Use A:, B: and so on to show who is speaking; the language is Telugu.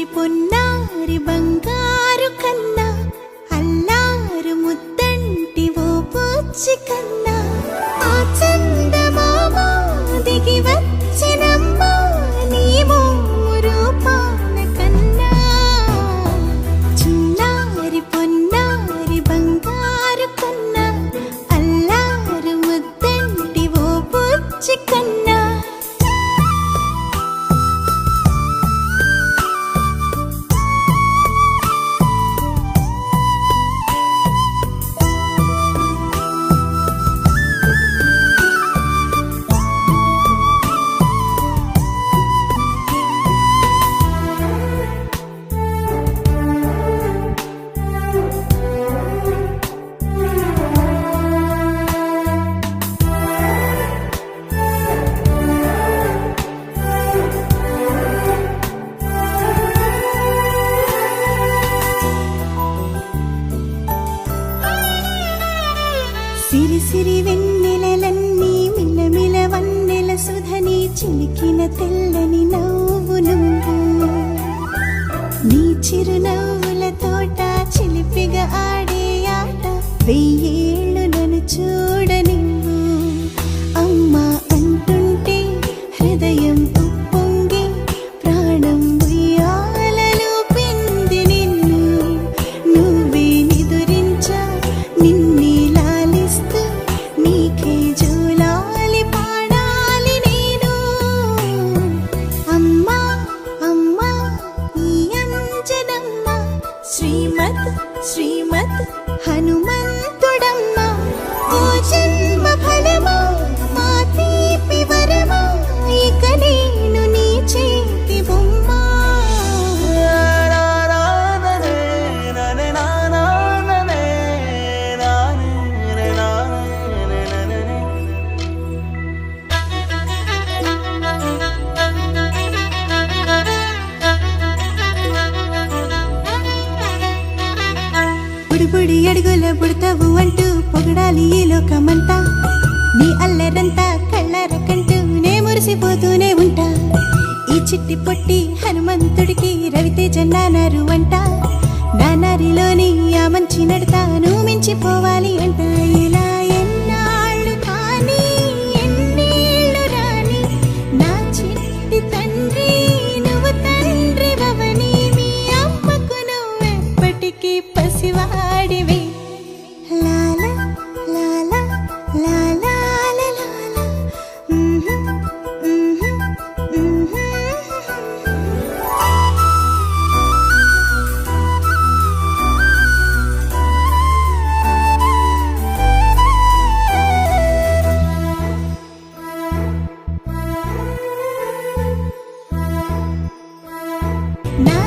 A: పొన్నారి బంగారు కన్నా అల్లారు ముద్దంటి ఓ పూచి కన్నా ఆ చందమామ దిగి వచ్చినమ్మా నీ రూపాన కన్నా చిన్నారి పొన్నారి బంగారు కన్నా అల్లారు ముద్దంటి ఓ పూచి కన్నా సిరి సిరి వెన్నెలలన్నీ మిలమిల వన్నెల సుధని చిలికిన తెల్లని నవ్వు నువ్వు నీ చిరునవ్వుల తోట చిలిపిగా ఆడే ఆట వెయ్యేళ్ళు నన్ను చూడనివ్వు అమ్మా అంటుంటే హృదయం ఉప్పొంగి ప్రాణం ఉయ్యాలలో పిండి నిన్ను నువ్వే నిదురించా నిన్నే నీకే జూలాలి పాడాలి నేను అమ్మా అమ్మా ఈ అంజనమ్మ శ్రీమత్ శ్రీమత్ హనుమంతుడమ్మ ఓ జన్మ ఫలమా మా తీపి వరమా ఇక నేను నీ చేతి బొమ్మ బుడి అడుగుల బుడతావు అంటూ పొగడాలి ఈ లోకమంతా నీ అల్లరంతా కళ్ళరకంటూ నే మురిసిపోతూనే ఉంటా ఈ చిట్టి పొట్టి హనుమంతుడికి రవితేజ నానారు అంట నానారిలోని ఆ మంచి నడతాను మించిపోవాలి అంట ఇలా ఎన్నాళ్ళు కానీ ఎన్నేళ్ళు రాని నా చిట్టి తండ్రి నువ్వు తండ్రి భవని మీ అమ్మకు నువ్వెప్పటికీ పసివాడివి లాల లాల లాల లాల నా